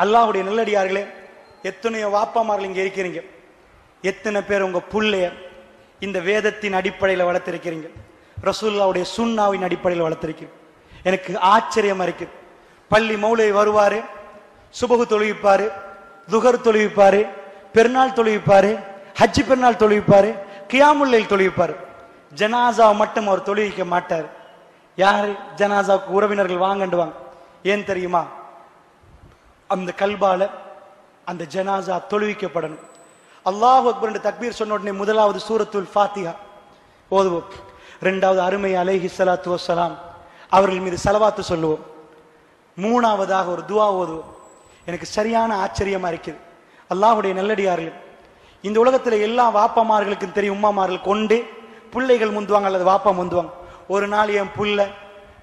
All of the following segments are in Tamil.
அல்லாஹ்வுடைய நல்லடியார்களே, எத்தனையோ வாப்பாமார்கள் இங்க இருக்கிறீங்க. எத்தனை பேர் உங்க புள்ளைய இந்த வேதத்தின் அடிப்படையில் வளர்த்திருக்கிறீங்க, ரசூலுல்லாஹ்வுடைய சுன்னாவின் அடிப்படையில் வளர்த்திருக்கிறீங்க. எனக்கு ஆச்சரியமா இருக்கு. பள்ளி மௌலவி வருவாரு, சுபஹு தொழுவிப்பாரு, துஹர் தொழுவிப்பாரு, பெருநாள் தொழுவிப்பாரு, ஹஜ் பெருநாள் தொழுவிப்பாரு, கியாமுல் லைல் தொழுவிப்பாரு. ஜனாசா மட்டும் அவர் தொழுவிக்க மாட்டார். யாரு ஜனாசாவுக்கு உறவினர்கள் வாங்கண்டுவாங்க. ஏன் தெரியுமா? அந்த கல்பால அந்த ஜனாசா தொழுவிக்கப்படணும். அல்லாஹ் அக்பர் என்று தக்பீர் சொன்ன உடனே முதலாவது சூரத்துல் ஃபாத்திஹா ஓதுவோம். இரண்டாவது அருமை அலைஹி ஸலாத்து வஸ்ஸலாம் அவர்கள் மீது ஸலவாத்து சொல்லுவோம். மூணாவதாக ஒரு துஆ ஓதுவோம். எனக்கு சரியான ஆச்சரியமா இருக்குது. அல்லாஹ்வுடைய நல்லடியார்கள், இந்த உலகத்தில் எல்லா வாப்பாமார்களுக்கும் தெரியும், உம்மாமார்கள் கொண்டு பிள்ளைகள் முந்துவாங்க அல்லது வாப்பா முந்துவாங்க. ஒரு நாள் என் புள்ள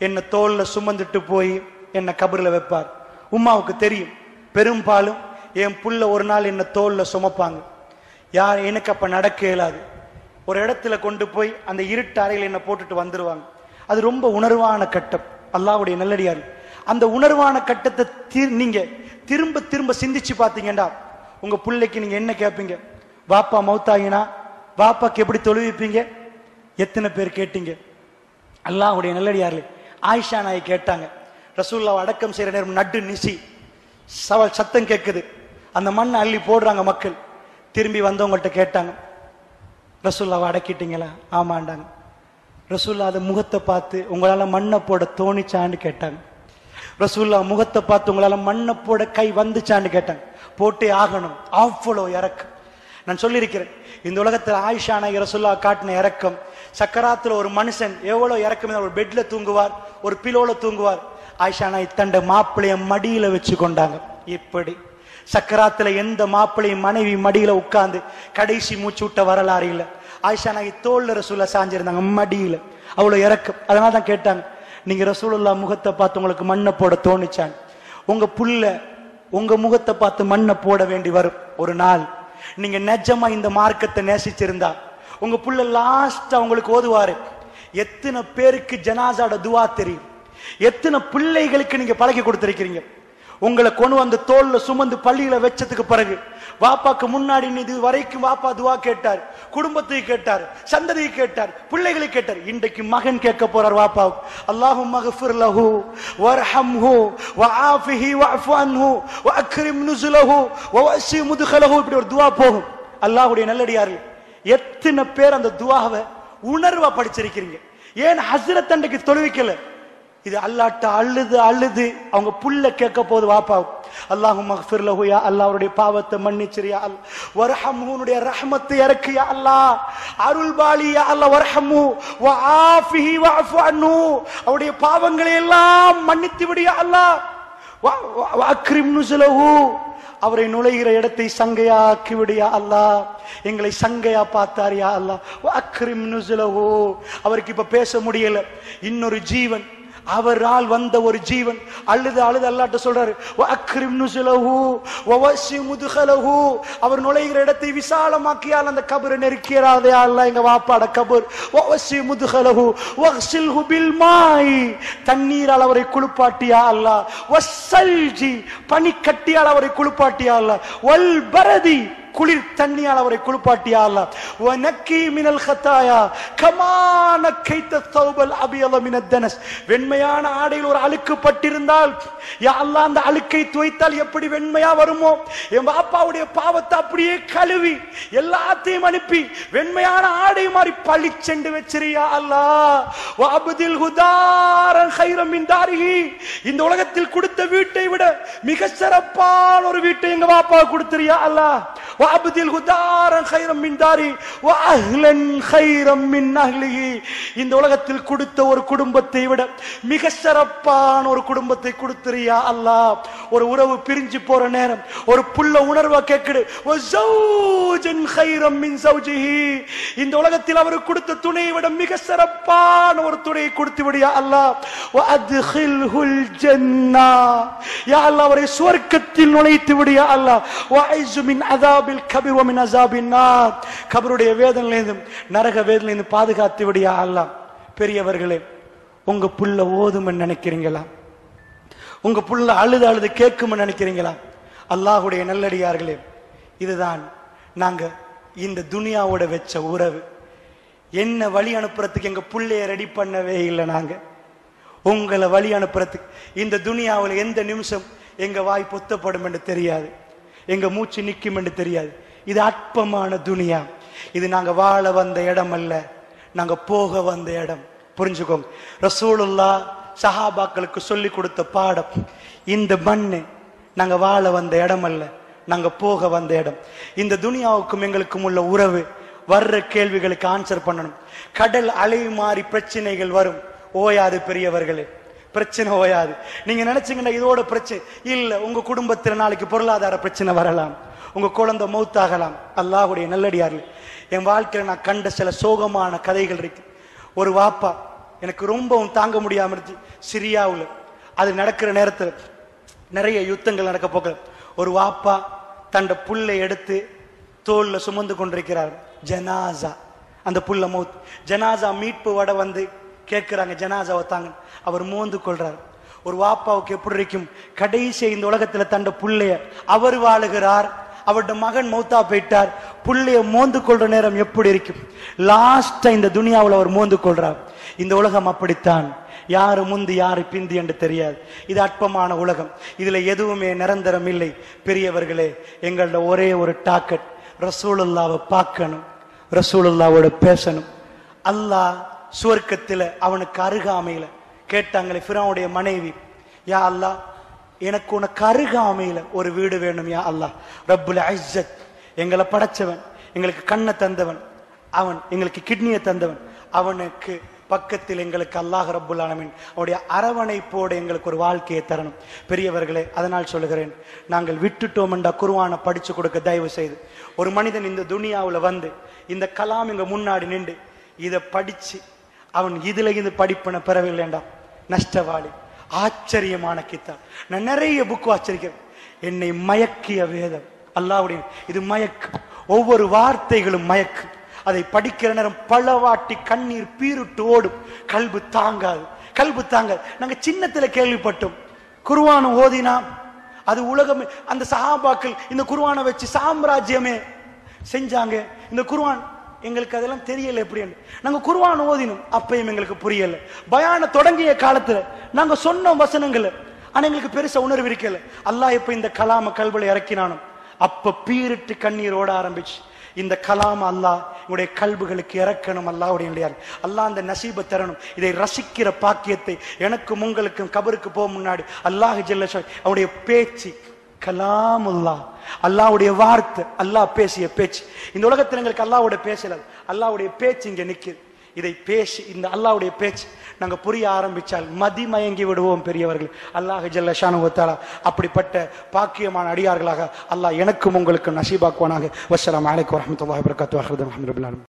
என்னை தோல்ல சுமந்துட்டு போய் என்னை கபரில் வைப்பார். உம்மாவுக்கு தெரியும், பெரும்பாலும் என் புள்ள ஒரு நாள் என்னை தோல்ல சுமப்பாங்க. யார் எனக்கு அப்ப நடக்க இயலாது. ஒரு இடத்துல கொண்டு போய் அந்த இருட்டு அறையில் என்னை போட்டுட்டு வந்துருவாங்க. அது ரொம்ப உணர்வான கட்டம். அல்லாஹ்வுடைய நல்லடியார், அந்த உணர்வான கட்டத்தை நீங்க திரும்ப திரும்ப சிந்திச்சு பார்த்தீங்கன்னா உங்க பிள்ளைக்கு நீங்க என்ன கேட்பீங்க? வாப்பா மௌத்தாகினா வாப்பாக்கு எப்படி தொழுவிப்பீங்க? எத்தனை பேர் கேட்டீங்க? அல்லாஹ்வுடைய நல்லடியார்களே, ஆயிஷா நாயை கேட்டாங்க. ரசூலுல்லாஹ் அடக்கம் செய்யற நேரம் நடு நிசி சத்தம் கேட்குது. அந்த மண்ணை அள்ளி போடுறாங்க மக்கள். திரும்பி வந்தவங்கள்ட்ட கேட்டாங்க, ரசூலுல்லாஹ் அடக்கிட்டீங்களா? ஆமாண்டாங்க. ரசூலுல்லாஹ் அந்த முகத்தை பார்த்து உங்களால மண்ணை போட தோணிச்சான்னு கேட்டாங்க. ரசூலுல்லாஹ் முகத்தை பார்த்து உங்களால மண்ணை போட கை வந்துச்சான்னு கேட்டாங்க. போட்டே ஆகணும், அவ்வளோ இறக்கம். நான் சொல்லியிருக்கிறேன், இந்த உலகத்தில் ஆயிஷா நாயகி ரசூலுல்லாஹ் காட்டின இறக்கம். சக்கராத்துல ஒரு மனுஷன் எவ்வளவு இறக்கம், ஒரு பெட்ல தூங்குவார், ஒரு பிலோல தூங்குவார். ஆயிஷா நாயகி தண்ட மாப்பிளைய மடியில வச்சு கொண்டாங்க. இப்படி சக்கராத்துல எந்த மாப்பிளையும் மனைவி மடியில உட்கார்ந்து கடைசி மூச்சு விட்ட வரலாறு இல்ல. ஆயிஷா நாயகி தோல்ல ரசூலுல்லாஹ் சாஞ்சிருந்தாங்க, மடியில. அவ்வளவு இறக்கம். அதனால தான் கேட்டாங்க, நீங்க ரசூலுல்லாஹ் முகத்தை பார்த்து உங்களுக்கு மண்ணை போட தோணிச்சான்? உங்க புள்ள உங்க முகத்தை பார்த்து மண்ணை போட வேண்டி வரும் ஒரு நாள். நீங்க நிஜமா இந்த மார்க்கத்தை நேசிச்சிருந்தா உங்க புள்ள லாஸ்டா உங்களுக்கு ஓதுவாரு. எத்தனை பேருக்கு ஜனாசாட துவா தெரியும்? எத்தனை பிள்ளைகளுக்கு நீங்க பழகி கொடுத்திருக்கிறீங்க? உங்களை கொண்டு வந்து தோல்ல சுமந்து பள்ளியில வச்சதுக்கு பிறகு வாப்பாக்கு முன்னாடி இது வரைக்கும் வாப்பா துவா கேட்டார், குடும்பத்தை கேட்டார், சந்ததியை கேட்டார், பிள்ளைகளை கேட்டார். இன்றைக்கு மகன் கேட்க போறார் வாப்பா, அல்லாஹும்ம க்ஃபிர் லஹு வர்ஹம்ஹு வஆஃபிஹி வஅஃபு அன்ஹு வஅக்ரிம் நுஸுலஹு வவஸி முத்கலஹு. இப்படி ஒரு துவா போகும். அல்லாஹ்வுடைய நல்லடியார்கள், எத்தனை பேர் அந்த துவாவை உணர்வா படிச்சிருக்கிறீங்க? ஏன் ஹஸ்ரத் அன்றைக்கு தொழுவிக்கல? இது அல்லாஹ்ட்ட அழுது அழுது அவங்க புள்ள கேட்க போது வாப்பா, அல்லாஹும்ம க்ஃபிர் லஹு, யா அல்லாஹ் அவருடைய பாவத்தை மன்னிச்சிரு யா அல்லாஹ், வர்ஹம்ஹு உன்னுடைய ரஹ்மத்தை இறக்கு யா அல்லாஹ், அருள்பாலி யா அல்லாஹ், வர்ஹம்ஹு வஆஃபிஹி வஅஃபு அன்ஹு, அவருடைய பாவங்களை எல்லாம் மன்னித்து விடு யா அல்லாஹ், வஅக்ரிம் நுஸுலஹு, அவரை நுழைகிற இடத்தை சங்கையாக்கி விடு யா அல்லாஹ், எங்களை சங்கையா பார்த்தார் யா அல்லாஹ், வஅக்ரிம் நுஸுலஹு. அவருக்கு இப்ப பேச முடியல, இன்னொரு ஜீவன், அவரால் வந்த ஒரு ஜீவன் அழுது அழுது அல்லாஹ்ட்ட சொல்றாரு, வஅக்ரிம் நுஸுலஹு வவஸி முத்கலஹு, அவர் நுழைகிற இடத்தை விசாலமாக்கியால் அந்த கபரை நெருக்கியறாதே அல்லாஹ் எங்க வாப்பாட கபர், வவஸி முத்கலஹு வக்ஸில்ஹு பில் மாய், தண்ணீரால் அவரை குளிப்பாட்டியா அல்லாஹ், வஸ்ஸல்ஜி பனிக்கட்டியால் அவரை குளிப்பாட்டியா அல்லாஹ், வல் பரதி குளிர் தண்ணியால் அவரை குளிப்பாட்டியா அல்லாஹ், வனக்கி மினல் ஹதாயா கமா நக்கைத தௌபல் அபியல மினத் தனஸ், வெண்மையான ஆடையில் ஒரு அழுக்கு பட்டிருந்தால் யா அல்லாஹ் அந்த அழுக்கை துவைத்தால் எப்படி வெண்மையா வருமோ, என் பாப்பாவுடைய பாவத்தை அப்படியே கழுவி எல்லாத்தையும் அனுப்பி வெண்மையான ஆடை மாதிரி பளிச்சென்று வச்சிரியா அல்லாஹ், வஅப்தில் ஹுதாரன் கைரம் மின் தாரிஹி, இந்த உலகத்தில் கொடுத்த வீட்டை விட மிக சிறப்பான ஒரு வீட்டை எங்க பாப்பா கொடுத்திரியா அல்லாஹ், வஅப்தில் ஹுதாரன் கைரம் மின் தாரி வஅஹ்லன் கைரம் மின் அஹ்லிஹி, இந்த உலகத்தில் கொடுத்த ஒரு குடும்பத்தை விட மிக சிறப்பான ஒரு குடும்பத்தை கொடுத்திரியா அல்லாஹ். ஒரு உறவு பிரிஞ்சு போற நேரம் ஒரு புள்ள உணர்வா கேக்குது, வஸௌஜன் கைரம் மின் ஸௌஜிஹி, இந்த உலகத்தில் அவருக்கு கொடுத்த துணையை விட மிக சிறப்பான ஒரு துணையை கொடுத்து விடியா அல்லாஹ், வஅத்கில்ஹுல் ஜன்னah, யா அல்லாஹ் அவரை சுவர்க்கத்தில் நுழைத்து விடியா அல்லாஹ், வஅஇஸு மின் அஸாபில் கபிர் வ மின் அஸாபின் நார், கபருடைய வேதனையிலிருந்து நரக வேதனையிலிருந்து பாதுகாத்து விடியா அல்லாஹ். பெரியவர்களே, உங்க புள்ள ஓதும்னு நினைக்கிறீங்களா? உங்க புள்ள அழுது அழுது கேட்கும்னு நினைக்கிறீங்களா? அல்லாஹுடைய நல்லடியார்களே, இதுதான் நாங்க இந்த துனியாவோட வச்ச உறவு. என்ன வழி அனுப்புறதுக்கு எங்க புள்ளைய ரெடி பண்ணவே இல்லை. நாங்க உங்களை வழி அனுப்புறதுக்கு இந்த துனியாவில் எந்த நிமிஷம் எங்க வாய் பொத்தப்படும் என்று தெரியாது, எங்க மூச்சு நிற்கும் என்று தெரியாது. இது அற்பமான துனியா. இது நாங்க வாழ வந்த இடம் அல்ல, நாங்க போக வந்த இடம். புரிஞ்சுக்கோங்க. ரசூலுல்லாஹ் சஹாபாக்களுக்கு சொல்லி கொடுத்த பாடம். இந்த மண்ணு நாங்க வாழ வந்த இடம் அல்ல, நாங்க போக வந்த இடம். இந்த துனியாவுக்கும் எங்களுக்கும் உள்ள உறவு. வர்ற கேள்விகளுக்கு ஆன்சர் பண்ணணும். கடல் அலை மாறி பிரச்சனைகள் வரும், ஓயாது பெரியவர்களே, பிரச்சனை ஓயாது. நீங்க நினைச்சீங்கன்னா இதோட பிரச்சனை இல்ல. உங்க குடும்பத்தில் நாளைக்கு பொருளாதார பிரச்சனை வரலாம், உங்க குழந்தை மௌத்தாகலாம். அல்லாஹ்வுடைய நல்லடியார்கள், என் வாழ்க்கையில நான் கண்ட சில சோகமான கதைகள் இருக்கு. ஒரு வாப்பா எனக்கு ரொம்பவும் தாங்க முடியாம இருந்துச்சு. சிரியாவில் அது நடக்கிற நேரத்தில் நிறைய யுத்தங்கள் நடக்க போக ஒரு வாப்பா தண்ட புல்லை எடுத்து தோல்ல சுமந்து கொண்டிருக்கிறார். ஜனாசா, அந்த புல்ல மௌத். ஜனாசா மீட்பு வட வந்து கேட்கிறாங்க, ஜனாசாவை தாங்க. அவர் மோந்து கொள்றார். ஒரு வாப்பாவுக்கு எப்படி இருக்கும்? கடைசி இந்த உலகத்துல தண்ட புள்ளைய அவர் வாழுகிறார், அவருடைய மகன் மௌத்தா போயிட்டார், புள்ளைய மோந்து கொள்ற நேரம் எப்படி இருக்கும்? லாஸ்டா இந்த துனியாவில் அவர் மோந்து கொள்றார். இந்த உலகம் அப்படித்தான், யாரு முந்தி யாரு பிந்தி என்று தெரியாது. இது அற்பமான உலகம், இதுல எதுவுமே நிரந்தரம் இல்லை. பெரியவர்களே, எங்களோட ஒரே ஒரு டாக்கெட், ரசூலுல்லாவை பார்க்கணும், ரசூலுல்லாவோட பேசணும். அல்லாஹ் சுவர்க்கத்துல அவனுக்கு அருகாமையில கேட்டாங்களே ஃபிரௌனுடைய மனைவி, யா அல்லாஹ் எனக்கு உனக்கு அருகாமையில ஒரு வீடு வேணும் யா அல்லாஹ். ரப்புல் இஸ்ஸத், எங்களை படைச்சவன், எங்களுக்கு கண்ணை தந்தவன், அவன் எங்களுக்கு கிட்னியை தந்தவன், அவனுக்கு பக்கத்தில் எங்களுக்கு அல்லாஹ் ரப்புல் ஆலமீன் அவருடைய அரவணைப்போடு எங்களுக்கு ஒரு வாழ்க்கையை தரணும். பெரியவர்களே, அதனால் சொல்லுகிறேன், நாங்கள் விட்டுட்டோம் என்றா குர்ஆனை படிச்சு கொடுக்க தயவு செய்து. ஒரு மனிதன் இந்த துனியாவில் வந்து இந்த கலாம் எங்க முன்னாடி நின்று இதை படிச்சு அவன் இதுல இருந்து படிப்பின பெறவில்லைண்டா நஷ்டவாளி. ஆச்சரியமான கித்தாப். நான் நிறைய புக் வாசிச்சிருக்கேன். என்னை மயக்கிய வேதம் அல்லாஹ்வுடைய, இது மயக்கு. ஒவ்வொரு வார்த்தைகளும் மயக்கு. அதை படிக்கிற நேரம் பலவாட்டி கண்ணீர் பீருட்டு ஓடும். கல்பு தாங்காது, கல்பு தாங்காது. நாங்க சின்னத்துல கேள்விப்பட்டோம், குர்ஆன் ஓதினா அது உலகமே. அந்த சஹாபாக்கள் இந்த குர்ஆனை வச்சு சாம்ராஜ்யமே செஞ்சாங்க. இந்த குர்ஆன் எங்களுக்கு அதெல்லாம் தெரியல எப்படின்னு. நாங்க குர்ஆன் ஓதினோம், அப்பயும் எங்களுக்கு புரியல. பயான தொடங்கிய காலத்துல நாங்க சொன்ன வசனங்கள், ஆனா எங்களுக்கு பெருசா உணர்வு இருக்கல. அல்லாஹ் எப்ப இந்த கலாம கல்வில இறக்கினானோ அப்ப பீரிட்டு கண்ணீர் ஓட ஆரம்பிச்சு. இந்த கலாம் அல்லாஹ் உங்களுடைய கல்புகளுக்கு இறக்கணும். அல்லாஹ்வுடைய அல்லாஹ் அந்த நசீபை தரணும். இதை ரசிக்கிற பாக்கியத்தை எனக்கும் உங்களுக்கும் கபருக்கு போக முன்னாடி அல்லாஹ் ஜல்ல அவருடைய பேச்சு கலாமுல்லாஹ், அல்லாஹ்வுடைய வார்த்தை, அல்லாஹ் பேசிய பேச்சு. இந்த உலகத்தில் எங்களுக்கு அல்லாஹ்வுடைய பேசல, அல்லாஹ்வுடைய பேச்சு இங்க நிக்குது. இதை பேசி இந்த அல்லாஹ்வுடைய பேச்சு நாங்க புரிய ஆரம்பிச்சால் மதிமயங்கி விடுவோம் பெரியவர்கள். அல்லாஹ் ஜல்ல ஷானஹு வ தஆலா அப்படிப்பட்ட பாக்கியமான அடியார்களாக அல்லாஹ் எனக்கும் உங்களுக்கும் நசீபாக்குவானாக. வஸ்ஸலாமு அலைக்கும் வரஹ்மத்துல்லாஹி வபரகாத்துஹு.